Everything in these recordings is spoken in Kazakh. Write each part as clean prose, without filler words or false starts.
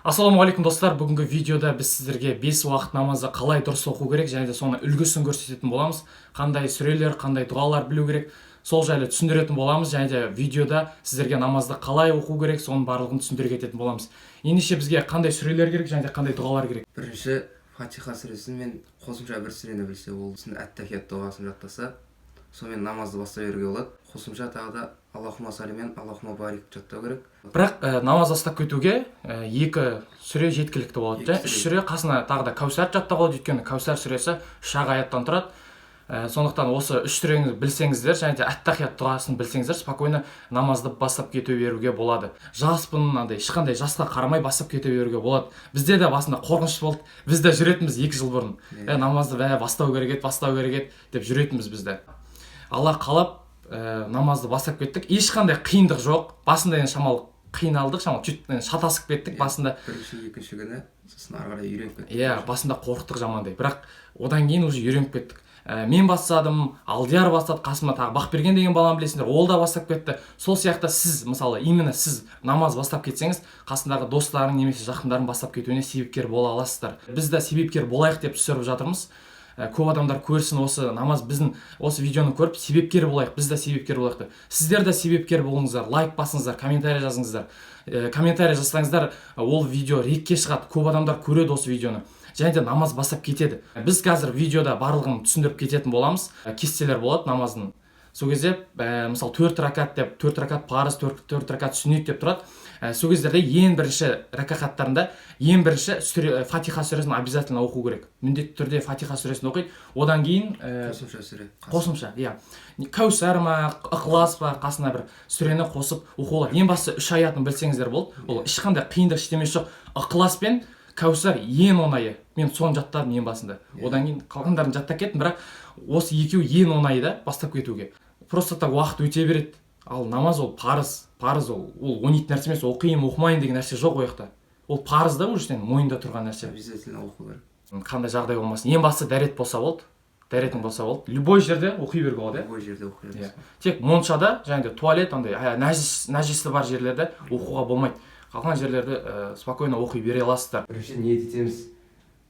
Ассалаумағалейкум достар, бүгінгі видеода біз сіздерге 5 уақыт намазды қалай дұрыс оқу керек және де соны үлгісін көрсететін боламыз. Қандай сүрелер, қандай дұғалар білу керек, сол жайлы түсіндіретін боламыз және де видеода сіздерге намазды қалай оқу керек, соның барлығын түсіндіре кететін боламыз. Ендеше бізге қандай сүрелер керек және де қандай дұғалар керек? Бірінші Фатиха сүресін мен қосымша бір сүрені білсе, ол әт-тахият дұғасын жаттаса, сонымен намазды бастай беруге болады. Қосымша тағы да Аллахума салли мен Аллахума барик жаттау керек. Бірақ намаз бастап кетуге екі сүре жеткілікті болады. Және үш сүре қасына тағы да Кәусар жаттауға болады, өйткені Кәусар сүресі 3 аяттан тұрады. Сондықтан осы үш сүрені білсеңіздер және де әт-тахият дұғасын білсеңіздер, спокойно намазды бастап кете беруге болады. Жаспын, ешқандай жасқа қарамай бастап кете беруге болады. Бізде де басында қорқыныш болды. Біз де жүретінбіз 2 жыл бұрын. Намазды бастау керек деп жүретінбіз бізде. Алла қалап намазды бастап кеттік. Ешқандай қиындық жоқ. Басында енді шамалы қиналдық, шамалы шатасып кеттік басында. Бірінші, екінші күні сосын ары қарай үйреніп кеттік. Басында қорықтық жамандай. Бірақ одан кейін уже үйреніп кеттік. Мен бастадым, Алдияр бастады, қасыма тағы Бақберген деген баланы білесіңдер, ол да бастап кетті. Сол сияқты сіз, мысалы, именно сіз намаз бастап кетсеңіз, қасындағы достарың немесе жақындарың бастап кетуіне себепкер бола аласыздар. Біз де себепкер болайық деп түсіріп жатырмыз. Көп адамдар көрсін осы намаз, біздің осы видеоны көріп себепкер болайық, біз де себепкер болайық деп. Сіздер де себепкер болыңыздар, лайк басыңыздар, комментарий жазыңыздар. Комментарий жазсаңыздар, ол видео рекке шығады, көп адамдар көреді осы видеоны. Және де намаз бастап кетеді. Біз қазір видеода барлығын түсіндіріп кететін боламыз. Кестелер болады намаздың. Сол кезде, мысалы 4 ракат деп, 4 ракат парыз, 4 ракат сүннет деп тұрады. Сол кездерде ең бірінші ракағаттарында ең бірінші Фатиха сүресін обязательно оқу керек. Міндетті түрде Фатиха сүресін оқиды. Одан кейін қосымша сүре. Қосымша, Кәусар ма, Ықылас па, қасына бір сүрені қосып оқуға. Ең бастысы 3 аятын білсеңіздер болды. Ол ешқандай қиындық ештемесі жоқ. Ықылас пен Кәусар ең оңайы. Мен соны жаттадым ең басында. Одан кейін қалғандарын жаттап кеттім, бірақ осы екеуі ең оңайы да бастап кетуге. Просто так уақыт өте береді. Ал намаз ол парыз ол ойнайтын нәрсе емес, оқимын, оқымайын деген нәрсе жоқ ол жақта. Ол парыз да уже мойында тұрған нәрсе. Обязательно оқу керек. Қандай жағдай болмасын. Ең бастысы дәрет болса болды. Дәретің болса болды. Любой жерде оқи беруге болады. Любой жерде оқи бересіз. Тек моншада және де туалет, нәжісі бар жерлерде оқуға болмайды. Қалған жерлерде спокойно оқи бере аласыздар. Бірінші ниет етеміз.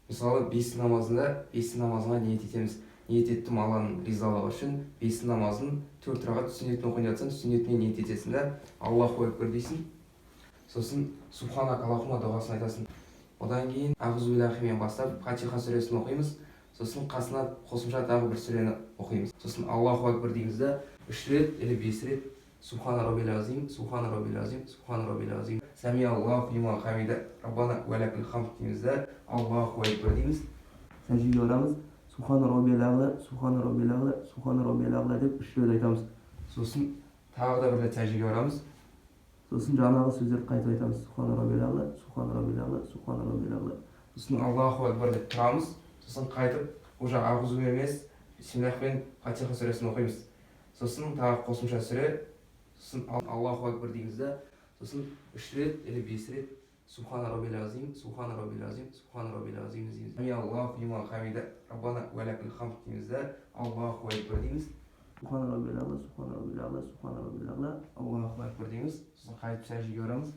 Мысалы 5 намазға ниет етеміз. Ниет еттім Алланың ризалығы үшін 5 намазын 4 рағат сүннетін оқайын жатсаң, сүннетіне ниет етесің да, Аллаху акбар дейсің. Сосын Субханак Аллахума дұғасын айтасың. Одан кейін Ағузу биллахимен бастап Фатиха сүресін оқимыз. Сосын қасына қосымша тағы бір сүрені оқимыз. Сосын Аллаху акбар дейміз да 3 рет или 5 рет Субхана роббил азим, Субхана роббил азим, Субхана роббил азим. Сами Аллаху лиман хамида, Раббана ва лакил хамд дейміз да, Аллаху акбар дейміз. Сәждеге орамыз. Субхана роббил аъла, Субхана роббил аъла, Субхана роббил аъла деп 3 рет айтамыз. Сосын тағы да бір рет сәждеге орамыз. Сосын жаңағы сөздерді қайтып айтамыз. Субхана роббил аъла, Субхана роббил аъла, Субхана роббил аъла. Сосын Аллаху акбар деп тұрамыз. Сосын қайтып уже Ағузу емес, Бисмиллахпен Фатиха сүресін оқимыз. Сосын тағы қосымша сүре. Сосын Аллаху акбар дейміз да. Сосын 3 рет или 5 рет Субхана роббил азим, Субхана роббил азим, Субхана роббил азим дейміз. Сами Аллаху лиман хамида, Раббана ва лакил хамд дейміз да. Аллаху акбар дейміз. Субхана роббил аъла, Субхана роббил аъла, Субхана роббил аъла, Аллаху акбар дейміз. Сосын қайтып сәждеге орамыз.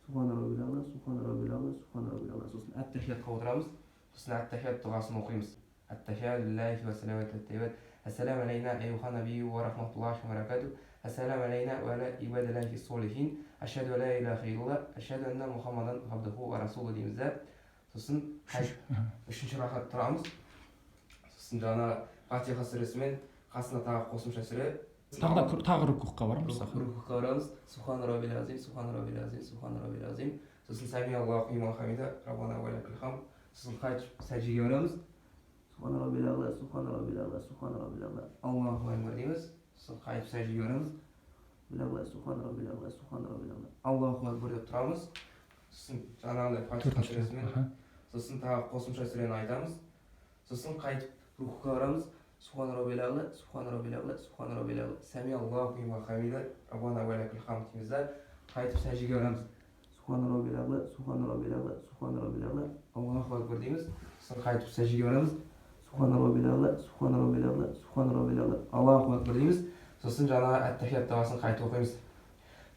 Субхана роббил аъла, Субхана роббил аъла, Субхана роббил аъла. Сосын әт-тахиятқа отырамыз. Сосын әт-тахият дұғасын оқимыз. Әт-тахият лиллахи ва салават ат-тайбат. Ассаламу алейна айюхан набийю ва рахматуллахи ва баракатух. Ассаламу алейна ва аля ибадиллахи солихин. Ашхаду ан ла илаха иллаллах, ашхаду анна Мухаммадан абдуху ва расулу дейміз да. Сосын 3-ші рахат тұрамыз. Сосын жаңағы Фатиха сүресімен қасына тағы қосымша сүре. Тағы рукуққа барамыз. Рукуққа барамыз. Субхана роббил азим, Субхана роббил азим, Субхана роббил азим. Сосын сами Аллаху лиман хамида, Раббана ва лакил хамд. Сосын қайтып сәждеге барамыз. Субхана роббил аъла, Субхана роббил аъла, Субхана роббил аъла, Аллаху акбар дейміз. Сосын қайтып сәждеге барамыз. Субхана роббил аъла, Субхана роббил аъла, Аллаху акбар деп тұрамыз. Сосын жаңағыдай Фатиха сүресімен сосын тағы қосымша сүрені айтамыз. Сосын қайтып рукуға барамыз. Субхана роббил аъла, Субхана роббил аъла, Субхана роббил аъла, Сами Аллаху лиман хамида, Раббана ва лакил хамд дейміз да. Қайтып сәждеге барамыз. Субхана роббил аъла, Субхана роббил аъла, Субхана роббил аъла, Аллаху акбар дейміз. Сосын қайтып сәждеге барамыз. Субхана роббил аъла, Субхана роббил аъла, Субхана роббил аъла, Аллаху акбар дейміз. Сосын жаңағы әт-тахият дұғасын қайтып оқимыз.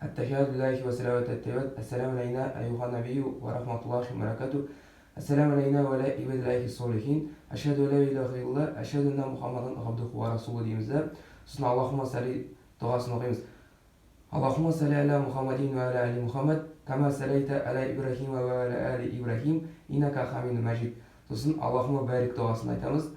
التحيات لله وصلوات الطيبات السلام علينا أيها النبي ورحمة الله وبركاته السلام علينا وعلى عباد الله الصالحين أشهد أن لا إله إلا الله أشهد أن محمدا عبده ورسوله дейміз де. Сосын Аллахума сали дұғасын оқимыз. Аллахума сали аля Мухаммадин ва аля али Мухаммад кама салайта аля Ибрахим ва аля али Ибрахим иннака хамидун мәжид. Сосын Аллахума бәрик дұғасын айтамыз.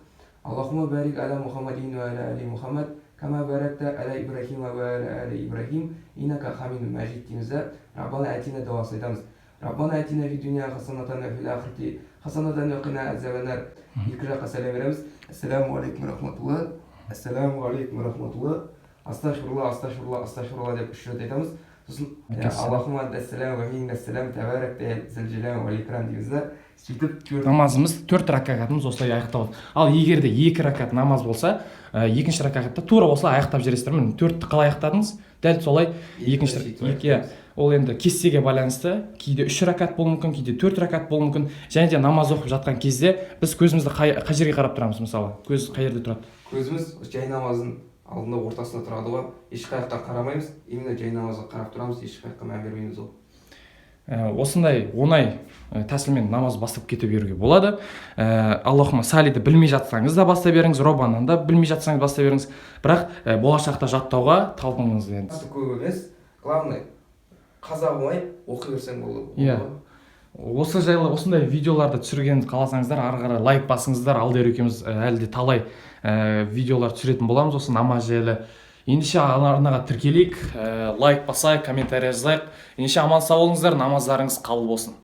Аллахума бәрик аля Мухаммадин ва аля али Мухаммад кама баракта аля Ибрахим ва аля али Ибрахим иннака хамидун мәжид дейміз де. Раббана атина дұғасын айтамыз. Раббана атина фи дуния хасанатан ва фил ахирати хасанатан ва қина азабаннар. Екі жаққа сәлем береміз. Ассаламу алейкум рахматулла. Ассаламу алейкум рахматулла. Астағфирулла, астағфирулла, астағфирулла деп 3 рет айтамыз. Сосын Аллахума ассалам ва минка ассалам табаракта зил жалал вал икрам дейміз де. Сөйтіп намазымыз 4 ракатымыз осылай аяқталады. Ал егер де 2 ракат намаз болса, екінші ракатта тура осылай аяқтап жібересіздер. Міне 4-ті қалай аяқтадыңыз? Дәл солай екінші ол енді кестеге байланысты. Кейде 3 ракат болуы мүмкін, кейде 4 ракат болуы мүмкін. Және де намаз оқып жатқан кезде біз көзімізді қай жерге қарап тұрамыз мысалы? Көз қай жерде тұрады? Көзіміз жай намаздың алдында ортасында тұрады ғой. Ешқайыққа қарамаймыз. Именно жай намазға қарап тұрамыз, ешқайыққа мән бермейміз ол. Осындай оңай тәсілмен намаз бастап кете беруге болады. Аллахума салиді білмей жатсаңыз да бастай беріңіз, роббанан да білмей жатсаңыз бастай беріңіз. Бірақ болашақта жаттауға талпыныңыз енді. Көп емес. Главное қазақ оңай оқи берсең болды. Иә. Осы жайлы осындай видеоларды түсіргенді қаласаңыздар, ары қарай лайк басыңыздар. Алдияр екеуміз әлі де талай видеолар түсіретін боламыз осы намаз жайлы. Ендеше арнаға тіркелейік, лайк басайық, комментарий жазайық. Ендеше аман сау болыңыздар, намаздарыңыз қабыл болсын.